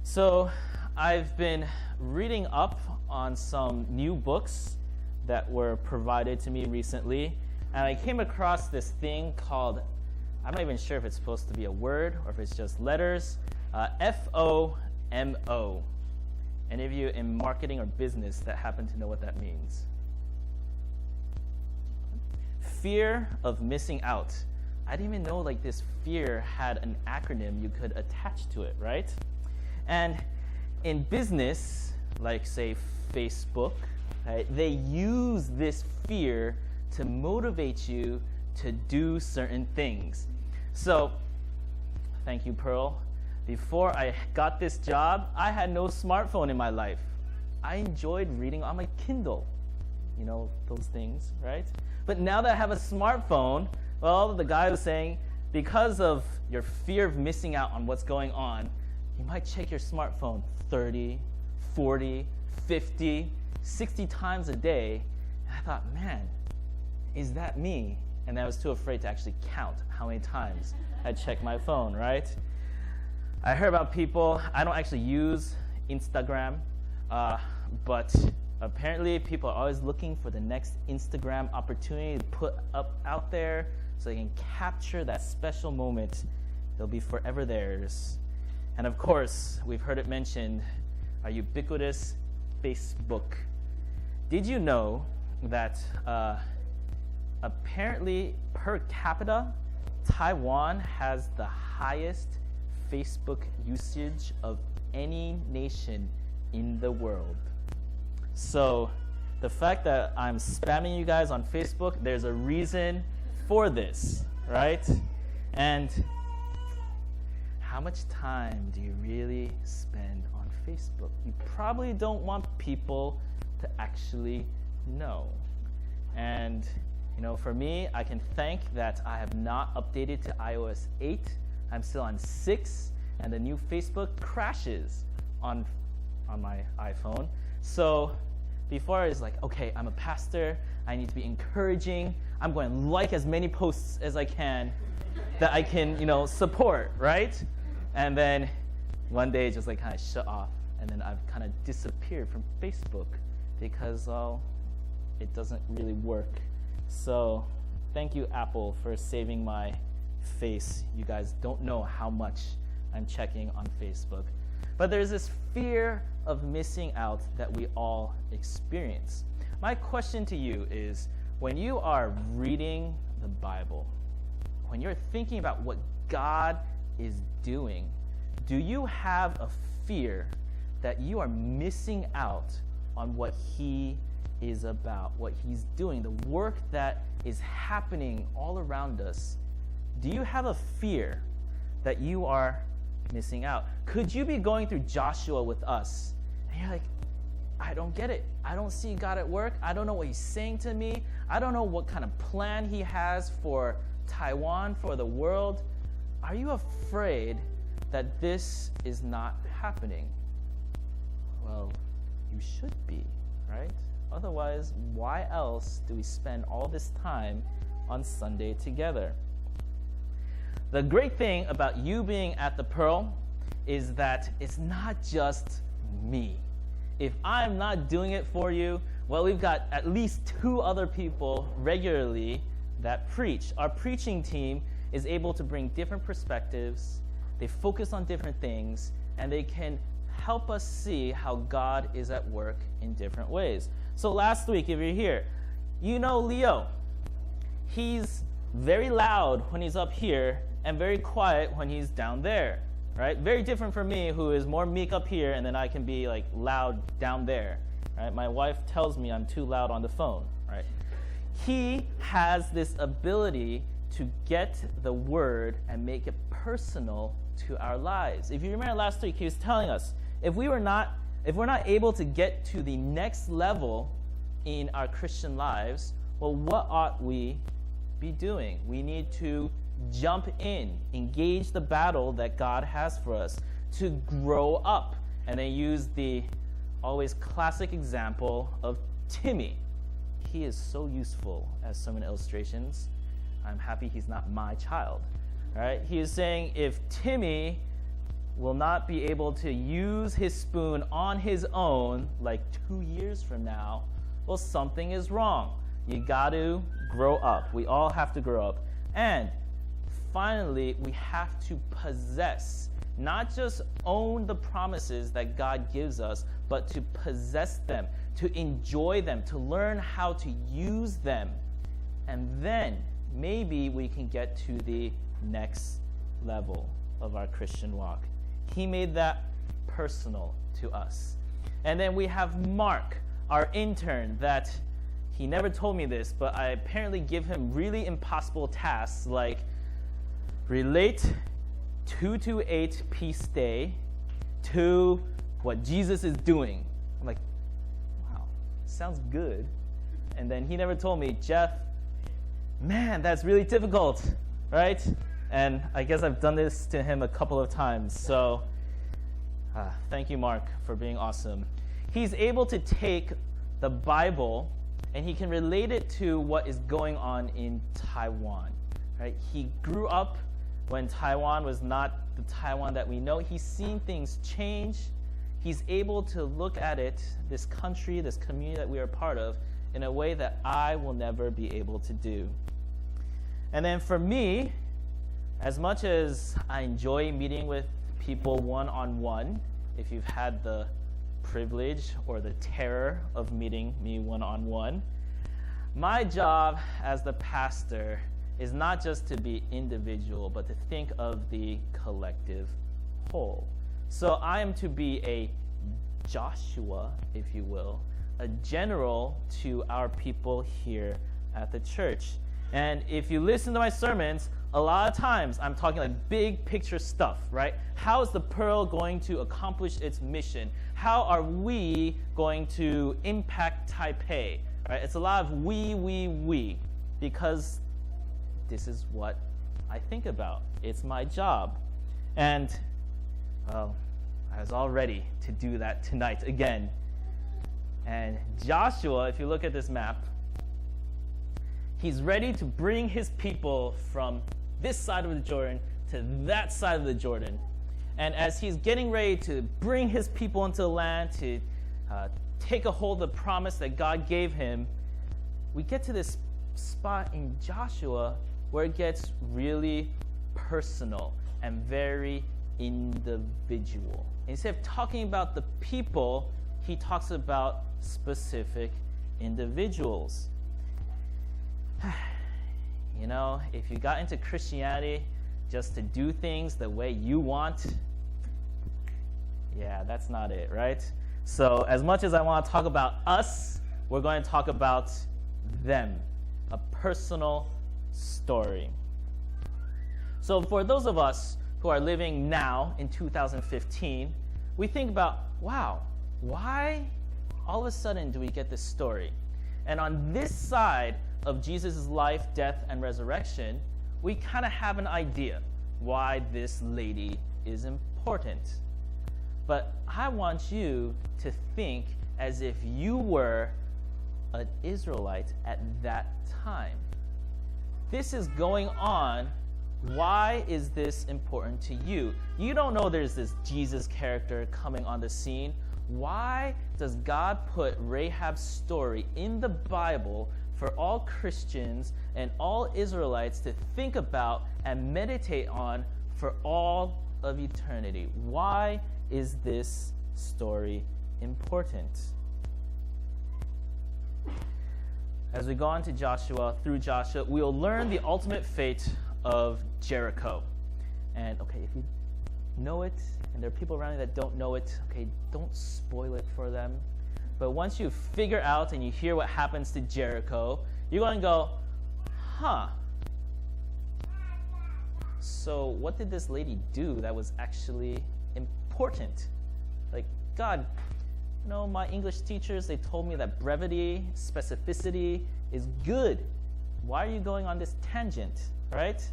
So I've been reading up on some new books that were provided to me recently, and I came across this thing called, I'm not even sure if it's supposed to be a word or if it's just letters, FOMO. Any of you in marketing or business that happen to know what that means? Fear of missing out. I didn't even know like this fear had an acronym you could attach to it, right? And in business, like say Facebook, right, they use this fear to motivate you to do certain things. So, thank you, Pearl. Before I got this job, I had no smartphone in my life. I enjoyed reading on my Kindle, you know, those things, right? But now that I have a smartphone, well, the guy was saying, because of your fear of missing out on what's going on, you might check your smartphone 30, 40, 50, 60 times a day. And I thought, man, is that me? And I was too afraid to actually count how many times I checked my phone, right? I heard about people, I don't actually use Instagram, but apparently people are always looking for the next Instagram opportunity to put up out there so they can capture that special moment. It'll be forever theirs. And of course, we've heard it mentioned, our ubiquitous Facebook. Did you know that apparently per capita, Taiwan has the highest Facebook usage of any nation in the world? So the fact that I'm spamming you guys on Facebook, there's a reason for this, right? And how much time do you really spend on Facebook? You probably don't want people to actually know. And you know, for me, I can thank that I have not updated to iOS 8. I'm still on 6, and the new Facebook crashes on my iPhone. So before I was like, okay, I'm a pastor, I need to be encouraging, I'm going to like as many posts as I can that I can, you know, support, right? And then one day it just like kind of shut off, and then I've kind of disappeared from Facebook because, well, it doesn't really work. So thank you, Apple, for saving my face. You guys don't know how much I'm checking on Facebook. But there's this fear of missing out that we all experience. My question to you is, when you are reading the Bible, when you're thinking about what God is doing, do you have a fear that you are missing out on what He is about, what He's doing, the work that is happening all around us? Do you have a fear that you are missing out? Could you be going through Joshua with us, and you're like, I don't get it. I don't see God at work. I don't know what He's saying to me. I don't know what kind of plan He has for Taiwan, for the world. Are you afraid that this is not happening? Well, you should be, right? Otherwise, why else do we spend all this time on Sunday together? The great thing about you being at the Pearl is that it's not just me. If I'm not doing it for you, well, we've got at least 2 other people regularly that preach. Our preaching team is able to bring different perspectives, they focus on different things, and they can help us see how God is at work in different ways. So last week, if you're here, you know Leo. He's very loud when he's up here and very quiet when he's down there, right? Very different from me, who is more meek up here, and then I can be like loud down there, right? My wife tells me I'm too loud on the phone, right? He has this ability to get the word and make it personal to our lives. If you remember last week, he was telling us, if we're not able to get to the next level in our Christian lives, well, what ought we be doing? We need to jump in, engage the battle that God has for us, to grow up. And they use the always classic example of Timmy. He is so useful as sermon illustrations. I'm happy he's not my child, right? He is saying if Timmy will not be able to use his spoon on his own like 2 years from now, well, something is wrong. You got to grow up. We all have to grow up. And finally, we have to possess, not just own the promises that God gives us, but to possess them, to enjoy them, to learn how to use them. And then maybe we can get to the next level of our Christian walk. He made that personal to us. And then we have Mark, our intern, that he never told me this, but I apparently give him really impossible tasks like relate 228 Peace Day to what Jesus is doing. I'm like, wow, sounds good. And then he never told me, Jeff, man, that's really difficult, right? And I guess I've done this to him a couple of times. So thank you, Mark, for being awesome. He's able to take the Bible and he can relate it to what is going on in Taiwan, right? He grew up when Taiwan was not the Taiwan that we know. He's seen things change. He's able to look at it, this country, this community that we are part of, in a way that I will never be able to do. And then for me, as much as I enjoy meeting with people one-on-one, if you've had the privilege or the terror of meeting me one-on-one, my job as the pastor is not just to be individual, but to think of the collective whole. So I am to be a Joshua, if you will, a general to our people here at the church. And if you listen to my sermons, a lot of times I'm talking like big picture stuff, right? How is the Pearl going to accomplish its mission? How are we going to impact Taipei? Right? It's a lot of we, because this is what I think about. It's my job. And, well, I was all ready to do that tonight again. And Joshua, if you look at this map, he's ready to bring his people from this side of the Jordan to that side of the Jordan. And as he's getting ready to bring his people into the land, to take a hold of the promise that God gave him, we get to this spot in Joshua where it gets really personal and very individual. Instead of talking about the people, he talks about specific individuals. You know, if you got into Christianity just to do things the way you want, yeah, that's not it, right? So as much as I want to talk about us, we're going to talk about them, a personal story. So for those of us who are living now in 2015, we think about, wow, why all of a sudden do we get this story? And on this side of Jesus' life, death, and resurrection, we kind of have an idea why this lady is important. But I want you to think as if you were an Israelite at that time. This is going on. Why is this important to you? You don't know there's this Jesus character coming on the scene. Why does God put Rahab's story in the Bible for all Christians and all Israelites to think about and meditate on for all of eternity? Why is this story important? As we go on to Joshua, through Joshua, we will learn the ultimate fate of Jericho. And okay, if you know it, and there are people around you that don't know it, okay, don't spoil it for them. But once you figure out and you hear what happens to Jericho, you're going to go, huh. So what did this lady do that was actually important? Like, God, you know, my English teachers, they told me that brevity, specificity is good. Why are you going on this tangent, right?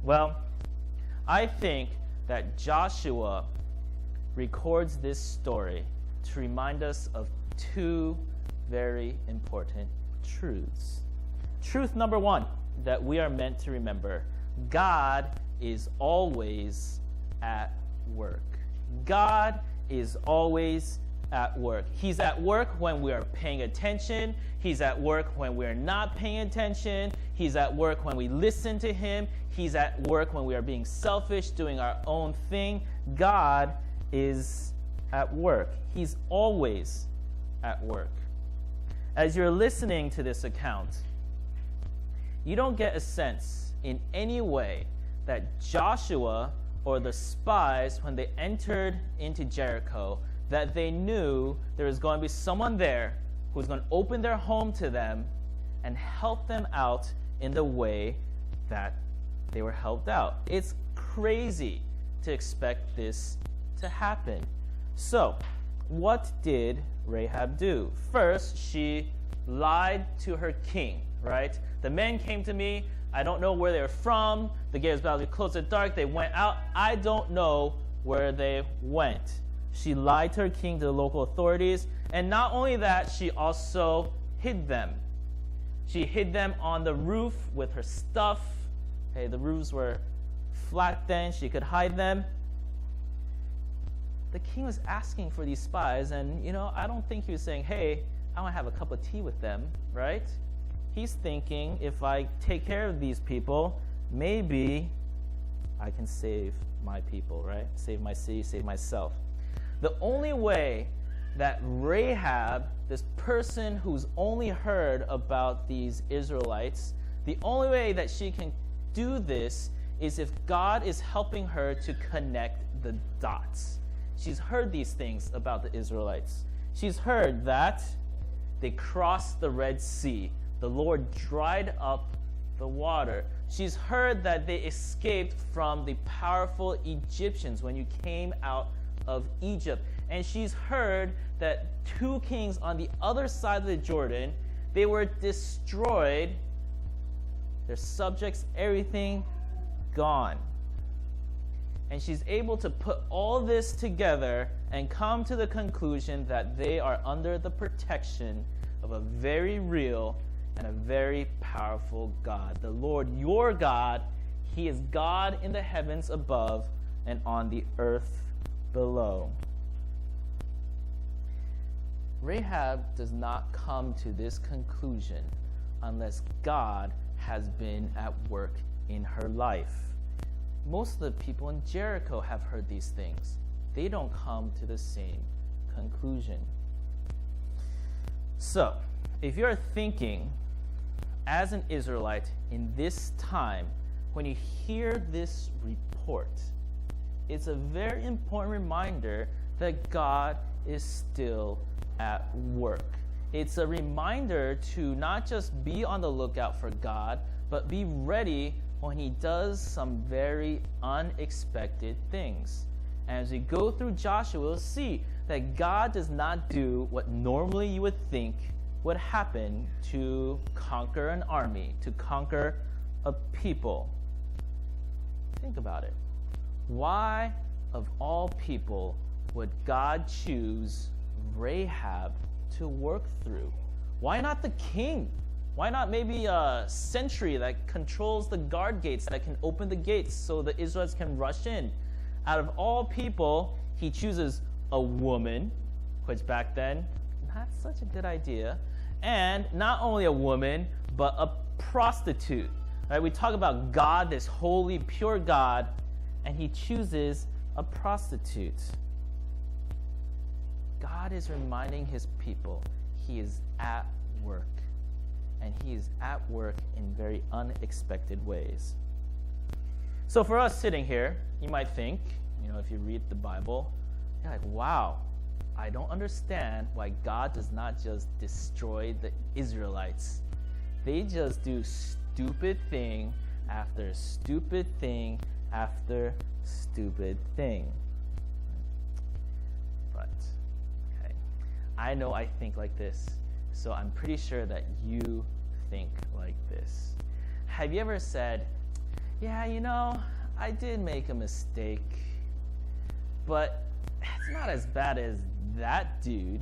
Well, I think that Joshua records this story to remind us of two very important truths. Truth number one that we are meant to remember: God is always at work. God is always at work. He's at work when we are paying attention. He's at work when we're not paying attention. He's at work when we listen to him. He's at work when we are being selfish, doing our own thing. God is at work. He's always at work. As you're listening to this account, you don't get a sense in any way that Joshua or the spies, when they entered into Jericho, that they knew there was going to be someone there who was going to open their home to them and help them out in the way that they were helped out. It's crazy to expect this to happen. So, what did Rahab do? First, she lied to her king, right? The men came to me. I don't know where they're from. The gate was about to close at dark. They went out. I don't know where they went. She lied to her king, to the local authorities. And not only that, she also hid them. She hid them on the roof with her stuff. Hey, the roofs were flat then. She could hide them. The king was asking for these spies, and I don't think he was saying, hey, I want to have a cup of tea with them, right? He's thinking, if I take care of these people, maybe I can save my people, right? Save my city, save myself. The only way that Rahab, this person who's only heard about these Israelites, the only way that she can do this is if God is helping her to connect the dots. She's heard these things about the Israelites. She's heard that they crossed the Red Sea. The Lord dried up the water. She's heard that they escaped from the powerful Egyptians when you came out of Egypt. And she's heard that 2 kings on the other side of the Jordan, they were destroyed. Their subjects, everything gone. And she's able to put all this together and come to the conclusion that they are under the protection of a very real and a very powerful God. The Lord your God, he is God in the heavens above and on the earth below. Rahab does not come to this conclusion unless God has been at work in her life. Most of the people in Jericho have heard these things. They don't come to the same conclusion. So, if you're thinking as an Israelite in this time, when you hear this report, it's a very important reminder that God is still at work. It's a reminder to not just be on the lookout for God, but be ready when he does some very unexpected things. And as we go through Joshua, we'll see that God does not do what normally you would think would happen to conquer an army, to conquer a people. Think about it. Why, of all people, would God choose Rahab to work through? Why not the king? Why not maybe a sentry that controls the guard gates, that can open the gates so the Israelites can rush in? Out of all people, he chooses a woman, which back then, not such a good idea. And not only a woman, but a prostitute. Right? We talk about God, this holy, pure God, and he chooses a prostitute. God is reminding his people he is at work. And he is at work in very unexpected ways. So for us sitting here, you might think, if you read the Bible, you're like, wow, I don't understand why God does not just destroy the Israelites. They just do stupid thing after stupid thing after stupid thing. But, okay, I know I think like this, so I'm pretty sure that you think like this. Have you ever said, yeah, I did make a mistake, but it's not as bad as that dude?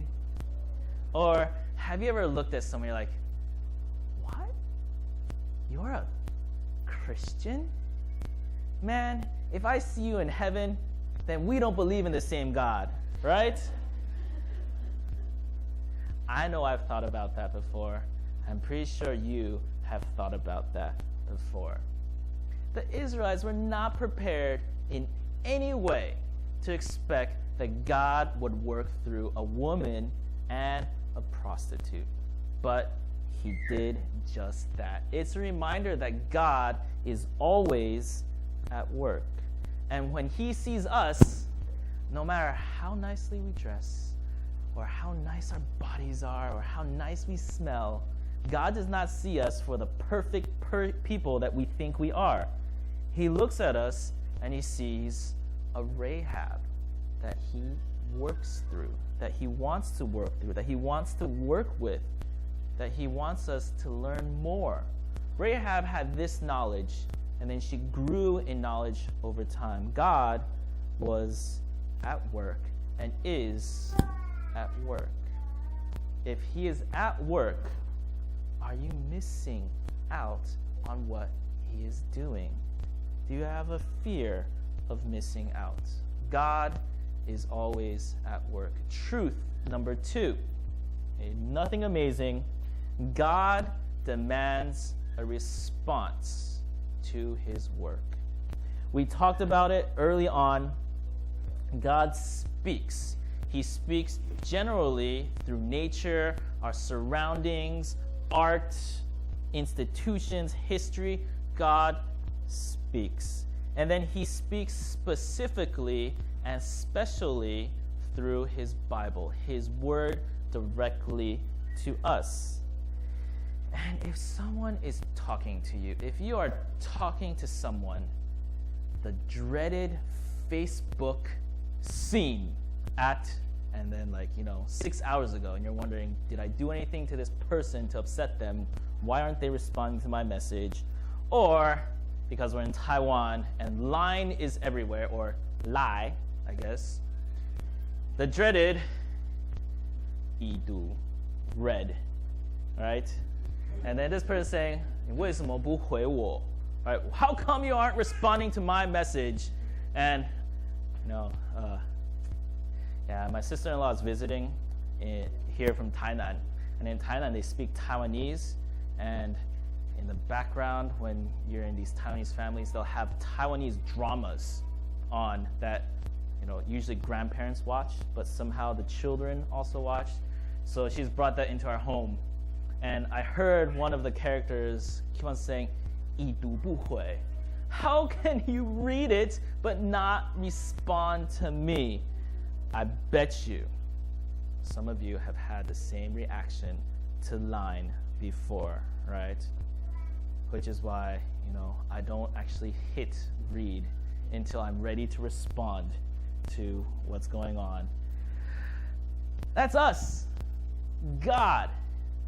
Or have you ever looked at someone, you're like, what? You're a Christian? man, if I see you in heaven, then we don't believe in the same God, right? I know I've thought about that before. I'm pretty sure you have thought about that before. The Israelites were not prepared in any way to expect that God would work through a woman and a prostitute. But he did just that. It's a reminder that God is always at work. And when he sees us, no matter how nicely we dress, or how nice our bodies are, or how nice we smell, God does not see us for the perfect people that we think we are. He looks at us and he sees a Rahab that he works through, that he wants to work through, that he wants to work with, that he wants us to learn more. Rahab had this knowledge, and then she grew in knowledge over time. God was at work and is at work. If he is at work, are you missing out on what he is doing? Do you have a fear of missing out? God is always at work. Truth number 2. Nothing amazing. God demands a response to his work. We talked about it early on. God speaks. He speaks generally through nature, our surroundings, art, institutions, history. God speaks. And then he speaks specifically and specially through his Bible, his word directly to us. And if someone is talking to you, if you are talking to someone, the dreaded Facebook scene and then 6 hours ago, and you're wondering, did I do anything to this person to upset them? Why aren't they responding to my message? Or because we're in Taiwan and line is everywhere, or lie, I guess, the dreaded Yidu, red, right? And then this person saying, 你为什么不回我? Right? How come you aren't responding to my message? And my sister-in-law is visiting here from Tainan, and in Tainan they speak Taiwanese, and in the background, when you're in these Taiwanese families, they'll have Taiwanese dramas on that usually grandparents watch, but somehow the children also watch. So she's brought that into our home. And I heard one of the characters keep on saying, 已读不回. How can you read it but not respond to me? I bet you some of you have had the same reaction to line before, right? Which is why, I don't actually hit read until I'm ready to respond to what's going on. That's us. God,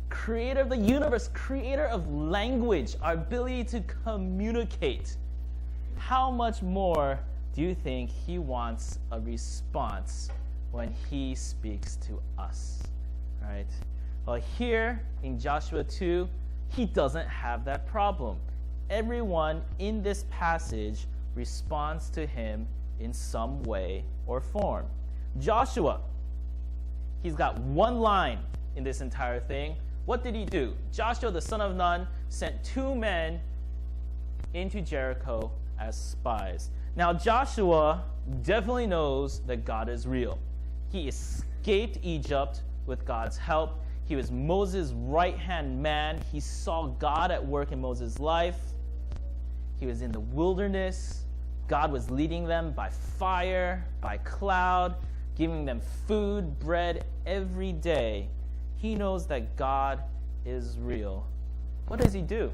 creator of the universe, creator of language, our ability to communicate. How much more do you think he wants a response when he speaks to us, right? Well, here in Joshua 2, he doesn't have that problem. Everyone in this passage responds to him in some way or form. Joshua, he's got one line in this entire thing. What did he do? Joshua, the son of Nun, sent 2 men into Jericho as spies. Now, Joshua definitely knows that God is real. He escaped Egypt with God's help. He was Moses' right-hand man. He saw God at work in Moses' life. He was in the wilderness. God was leading them by fire, by cloud, giving them food, bread every day. He knows that God is real. What does he do?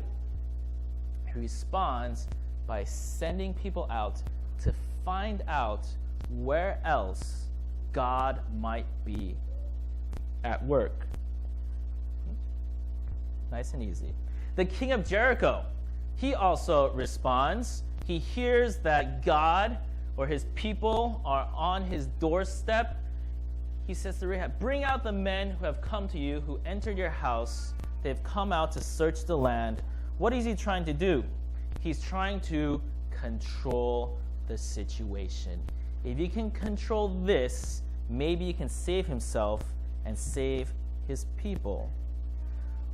He responds by sending people out to find out where else God might be at work. Nice and easy. The king of Jericho, he also responds. He hears that God or his people are on his doorstep. He says to Rahab, bring out the men who have come to you, who entered your house. They've come out to search the land. What is he trying to do? He's trying to control the situation. If he can control this, maybe he can save himself and save his people.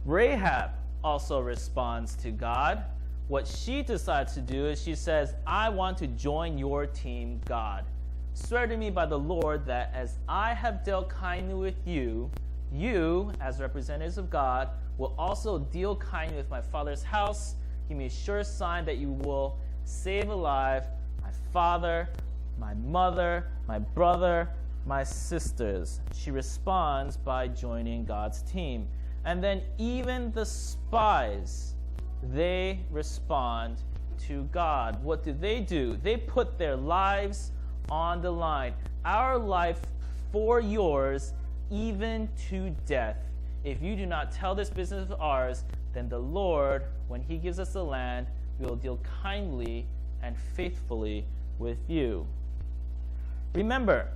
Rahab also responds to God. What she decides to do is she says, I want to join your team, God. Swear to me by the Lord that as I have dealt kindly with you, you, as representatives of God, will also deal kindly with my father's house. Give me a sure sign that you will save alive my father, my mother, my brother, my sisters. She responds by joining God's team. And then even the spies, they respond to God. What do? They put their lives on the line. Our life for yours, even to death. If you do not tell this business of ours, then the Lord, when he gives us the land, will deal kindly and faithfully with you. Remember,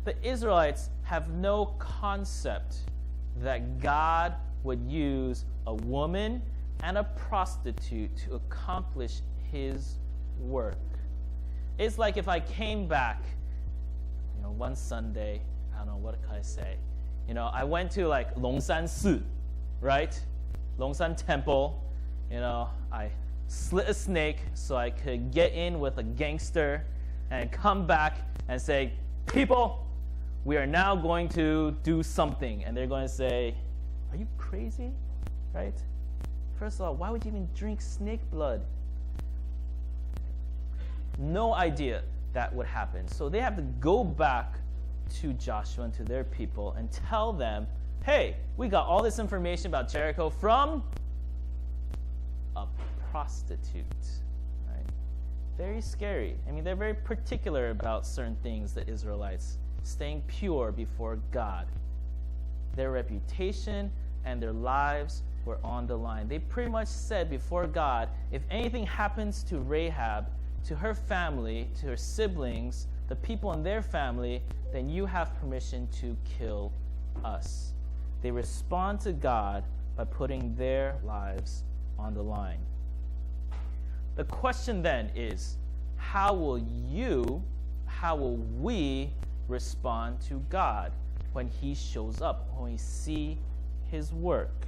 the Israelites have no concept that God would use a woman and a prostitute to accomplish his work. It's like if I came back, one Sunday, I don't know, what can I say? I went to like Longshan Si, right? Longshan Temple. I slit a snake so I could get in with a gangster and come back and say, people, we are now going to do something. And they're going to say, are you crazy? Right? First of all, why would you even drink snake blood? No idea that would happen. So they have to go back to Joshua and to their people and tell them, hey, we got all this information about Jericho from a prostitute. Right? Very scary. They're very particular about certain things, the Israelites, staying pure before God. Their reputation and their lives were on the line. They pretty much said before God, if anything happens to Rahab, to her family, to her siblings, the people in their family, then you have permission to kill us. They respond to God by putting their lives on the line. The question then is, how will we respond to God when he shows up, when we see his work?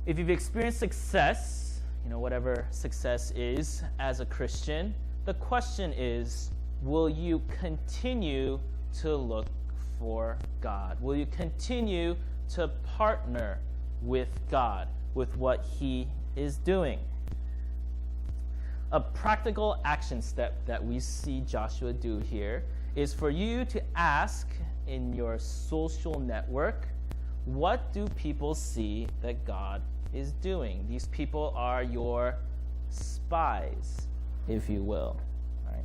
If you've experienced success, whatever success is as a Christian, the question is, will you continue to look for God? Will you continue to partner with God, with what he is doing? A practical action step that we see Joshua do here is for you to ask in your social network, what do people see that God is doing? These people are your spies, if you will. Right?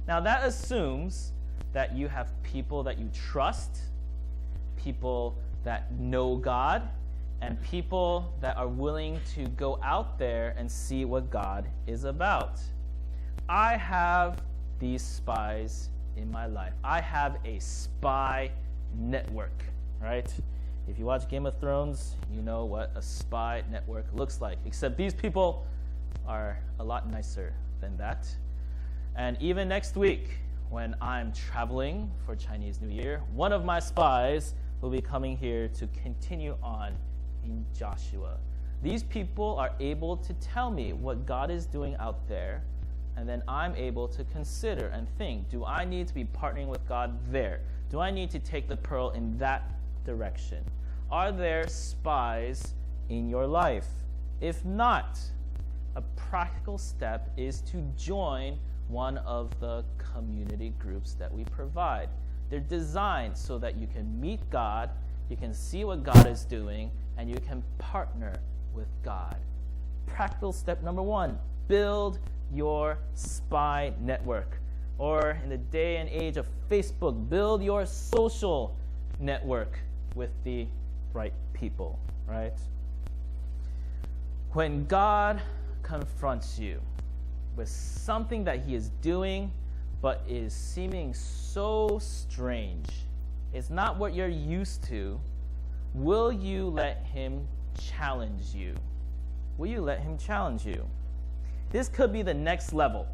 Now that assumes that you have people that you trust, people that know God, and people that are willing to go out there and see what God is about. I have these spies in my life. I have a spy network, right? If you watch Game of Thrones, you know what a spy network looks like. Except these people are a lot nicer than that. And even next week, when I'm traveling for Chinese New Year, one of my spies will be coming here to continue on in Joshua. These people are able to tell me what God is doing out there, and then I'm able to consider and think, do I need to be partnering with God there? Do I need to take the pearl in that direction? Are there spies in your life? If not, a practical step is to join one of the community groups that we provide. They're designed so that you can meet God, you can see what God is doing, and you can partner with God. Practical step number 1, build your spy network. Or in the day and age of Facebook, build your social network with the right people, right? When God confronts you with something that he is doing but is seeming so strange, it's not what you're used to, will you let him challenge you? Will you let him challenge you? This could be the next level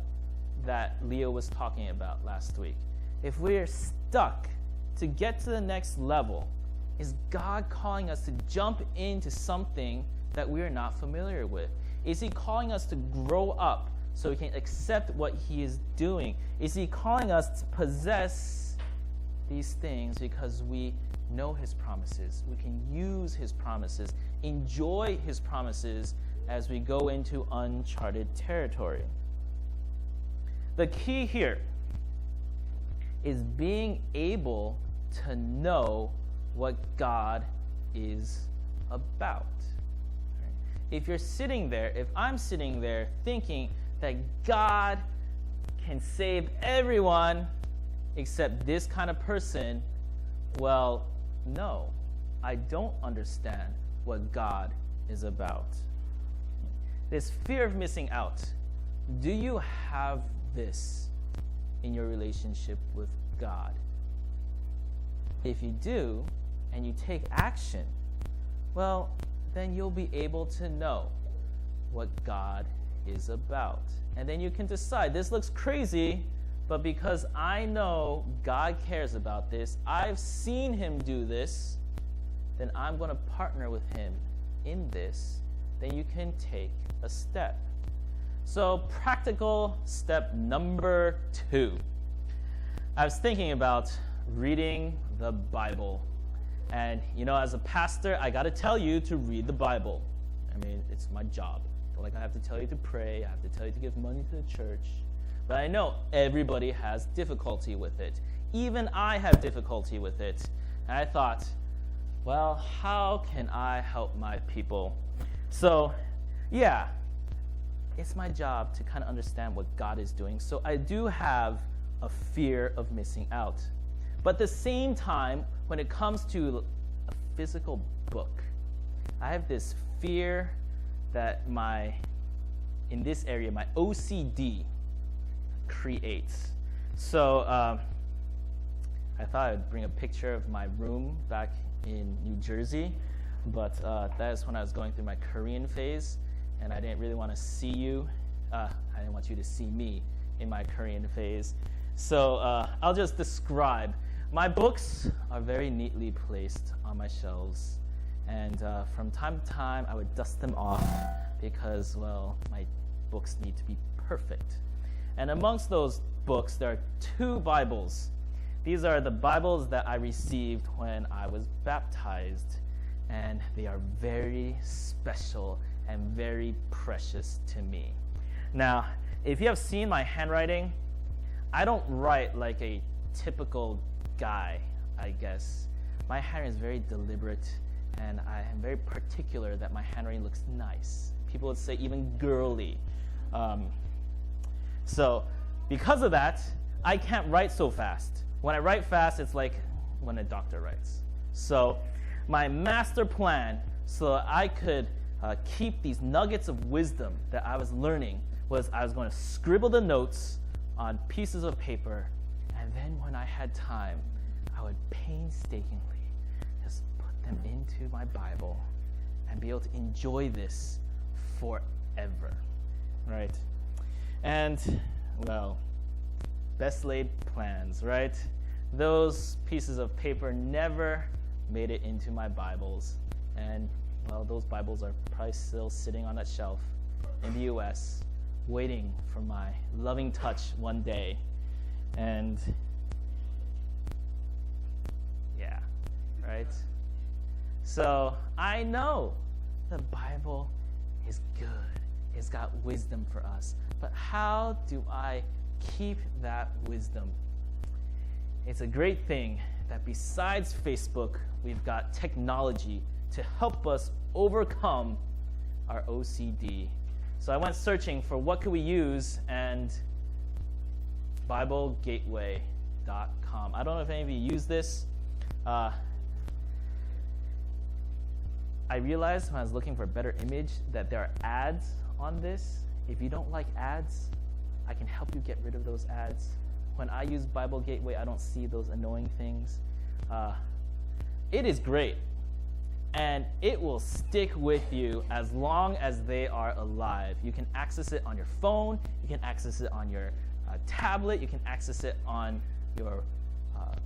that Leo was talking about last week. If we're stuck to get to the next level, is God calling us to jump into something that we are not familiar with? Is he calling us to grow up so we can accept what he is doing? Is he calling us to possess these things because we know his promises? We can use his promises, enjoy his promises as we go into uncharted territory. The key here is being able to know what God is about. If you're sitting there, if I'm sitting there thinking that God can save everyone except this kind of person, well, no, I don't understand what God is about. This fear of missing out. Do you have this in your relationship with God? If you do, and you take action, well, then you'll be able to know what God is about. And then you can decide, this looks crazy, but because I know God cares about this, I've seen him do this, then I'm going to partner with him in this. Then you can take a step. So practical step number 2. I was thinking about reading the Bible. And, as a pastor, I got to tell you to read the Bible. I mean, it's my job. Like, I have to tell you to pray. I have to tell you to give money to the church. But I know everybody has difficulty with it. Even I have difficulty with it. And I thought, well, how can I help my people? So, yeah, it's my job to kind of understand what God is doing. So I do have a fear of missing out. But at the same time, when it comes to a physical book, I have this fear that in this area, my OCD creates. So I thought I'd bring a picture of my room back in New Jersey, but that is when I was going through my Korean phase, and I didn't really want to see you. I didn't want you to see me in my Korean phase. So I'll just describe. My books are very neatly placed on my shelves, and from time to time I would dust them off because, well, my books need to be perfect. And amongst those books, there are 2 Bibles. These are the Bibles that I received when I was baptized, and they are very special and very precious to me. Now, if you have seen my handwriting, I don't write like a typical guy, I guess. My handwriting is very deliberate, and I am very particular that my handwriting looks nice. People would say even girly. So because of that, I can't write so fast. When I write fast, it's like when a doctor writes. So my master plan, so I could keep these nuggets of wisdom that I was learning, was I was going to scribble the notes on pieces of paper, and then when I had time, I would painstakingly just put them into my Bible and be able to enjoy this forever, right? And, well, best laid plans, right? Those pieces of paper never made it into my Bibles. And, well, those Bibles are probably still sitting on that shelf in the U.S., waiting for my loving touch one day. And, yeah, right? So I know the Bible is good. It's got wisdom for us. But how do I keep that wisdom? It's a great thing that besides Facebook, we've got technology to help us overcome our OCD. So I went searching for what could we use, and BibleGateway.com. I don't know if any of you use this. I realized when I was looking for a better image that there are ads on this. If you don't like ads, I can help you get rid of those ads. When I use Bible Gateway, I don't see those annoying things. It is great. and it will stick with you as long as they are alive. You can access it on your phone, you can access it on your tablet, you can access it on your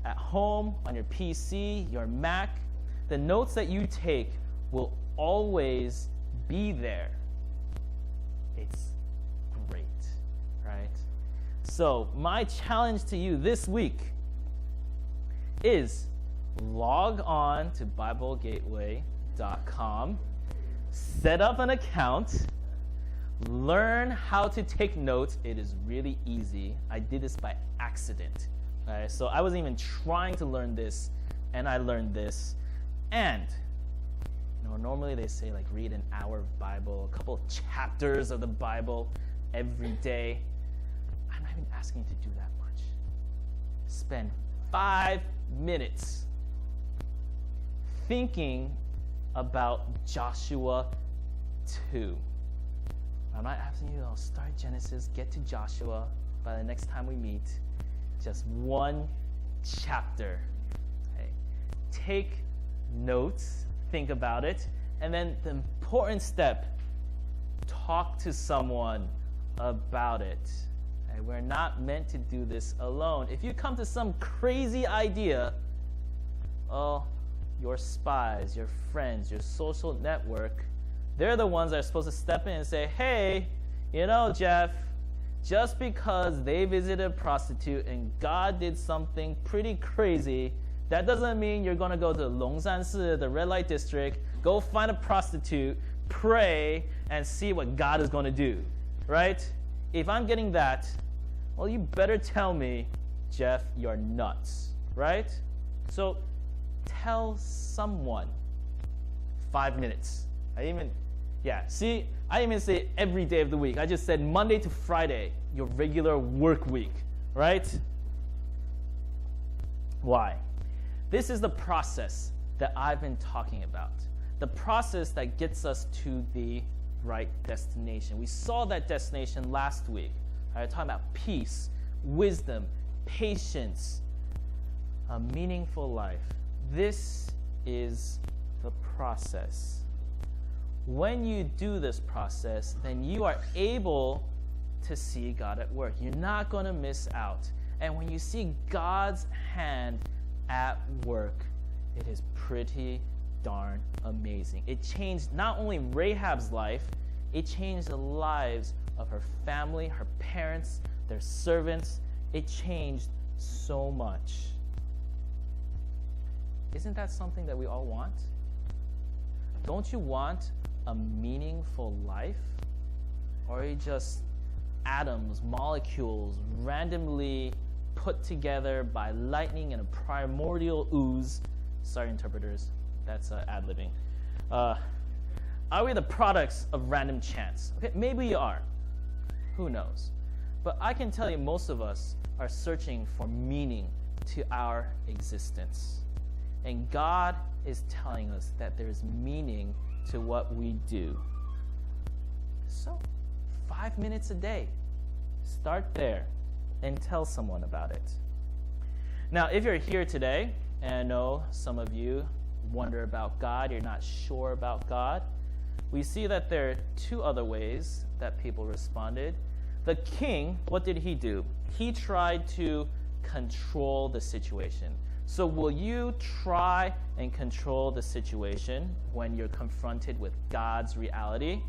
at home, on your PC, your Mac. The notes that you take will always be there. It's great, right? So my challenge to you this week is log on to BibleGateway.com, set up an account, learn how to take notes. It is really easy. I did this by accident. Right? So I wasn't even trying to learn this, and I learned this. And normally they say like read an hour of Bible, a couple of chapters of the Bible every day. I'm not even asking you to do that much. Spend 5 minutes thinking about Joshua 2. I'm not asking you to start Genesis, get to Joshua by the next time we meet. Just one chapter. Okay. Take notes, think about it, and then the important step, talk to someone about it. Okay. We're not meant to do this alone. If you come to some crazy idea, your spies, your friends, your social network, they're the ones that are supposed to step in and say, hey, Jeff, just because they visited a prostitute and God did something pretty crazy, that doesn't mean you're going to go to Longsansi, the red light district, go find a prostitute, pray, and see what God is going to do, right? If I'm getting that, well, you better tell me, Jeff, you're nuts, right? So tell someone. 5 minutes. I didn't even say every day of the week. I just said Monday to Friday, your regular work week, right? Why? This is the process that I've been talking about. The process that gets us to the right destination. We saw that destination last week. Right? Talking about peace, wisdom, patience, a meaningful life. This is the process. When you do this process, then you are able to see God at work. You're not going to miss out. And when you see God's hand at work, it is pretty darn amazing. It changed not only Rahab's life, it changed the lives of her family, her parents, their servants. It changed so much. Isn't that something that we all want? Don't you want a meaningful life? Or are you just atoms, molecules, randomly put together by lightning and a primordial ooze? Sorry, interpreters, that's ad-libbing. Are we the products of random chance? Okay, maybe you are. Who knows? But I can tell you most of us are searching for meaning to our existence. And God is telling us that there's meaning to what we do. So, 5 minutes a day. Start there and tell someone about it. Now, if you're here today, and I know some of you wonder about God, you're not sure about God, we see that there are two other ways that people responded. The king, what did he do? He tried to control the situation. So will you try and control the situation when you're confronted with God's reality?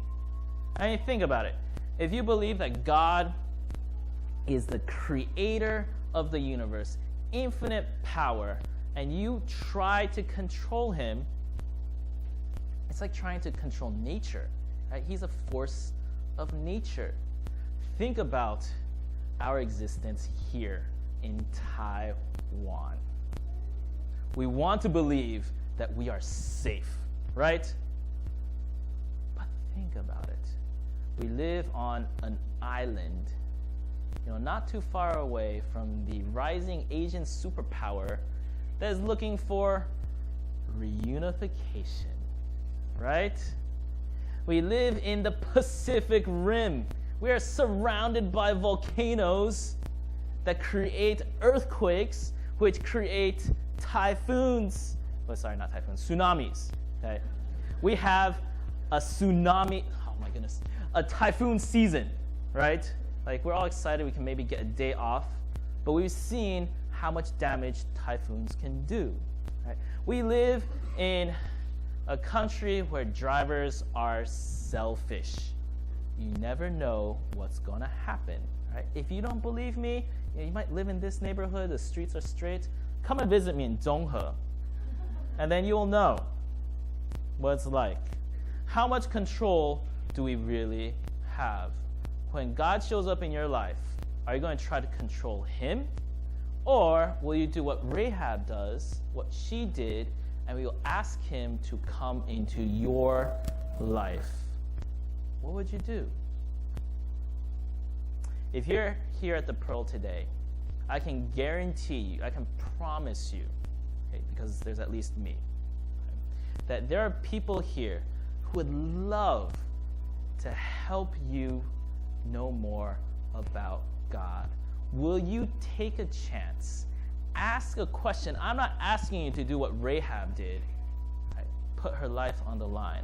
I mean, think about it. If you believe that God is the creator of the universe, infinite power, and you try to control him, it's like trying to control nature. Right? He's a force of nature. Think about our existence here in Taiwan. We want to believe that we are safe, right? But think about it. We live on an island, not too far away from the rising Asian superpower that is looking for reunification, right? We live in the Pacific Rim. We are surrounded by volcanoes that create earthquakes, which create typhoons. Sorry, not typhoons, tsunamis, Okay? We have a tsunami, oh my goodness, a typhoon season, right? Like, we're all excited we can maybe get a day off, but we've seen how much damage typhoons can do. Right? We live in a country where drivers are selfish. You never know what's going to happen. Right? If you don't believe me, you might live in this neighborhood, the streets are straight. Come and visit me in Zhonghe, and then you'll know what it's like. How much control do we really have? When God shows up in your life, are you going to try to control him? Or will you do what Rahab does, what she did, and we will ask him to come into your life? What would you do? If you're here at the Pearl today, I can guarantee you, I can promise you, okay, because there's at least me, okay, that there are people here who would love to help you know more about God. Will you take a chance? Ask a question. I'm not asking you to do what Rahab did, right? Put her life on the line.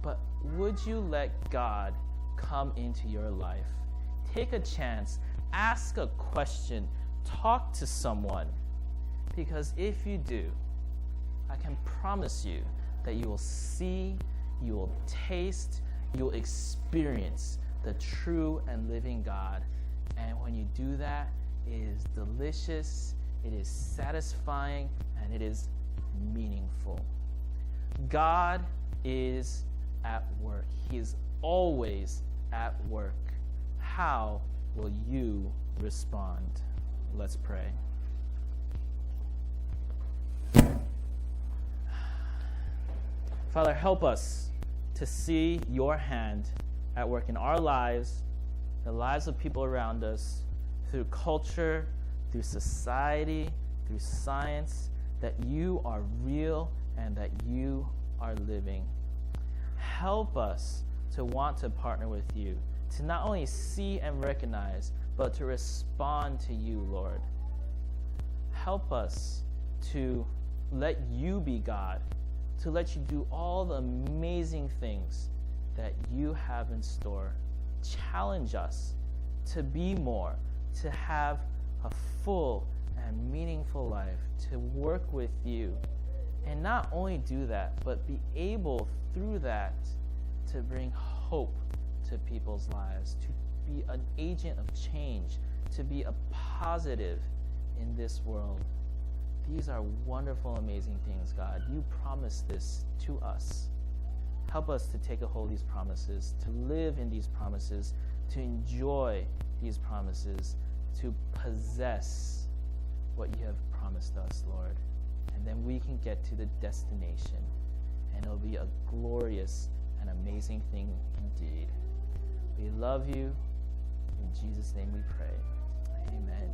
But would you let God come into your life? Take a chance. Ask a question. Talk to someone. Because if you do, I can promise you that you will see, you will taste, you will experience the true and living God. And when you do that, it is delicious, it is satisfying, and it is meaningful. God is at work. He is always at work. How will you respond? Let's pray. Father, help us to see your hand at work in our lives, the lives of people around us, through culture, through society, through science, that you are real and that you are living. Help us to want to partner with you, to not only see and recognize, but to respond to you, Lord. Help us to let you be God, to let you do all the amazing things that you have in store. Challenge us to be more, to have a full and meaningful life, to work with you. And not only do that, but be able through that to bring hope to people's lives, to be an agent of change, to be a positive in this world. These are wonderful, amazing things, God. You promised this to us. Help us to take a hold of these promises, to live in these promises, to enjoy these promises, to possess what you have promised us, Lord. And then we can get to the destination, and it'll be a glorious and amazing thing indeed. We love you. In Jesus' name we pray. Amen.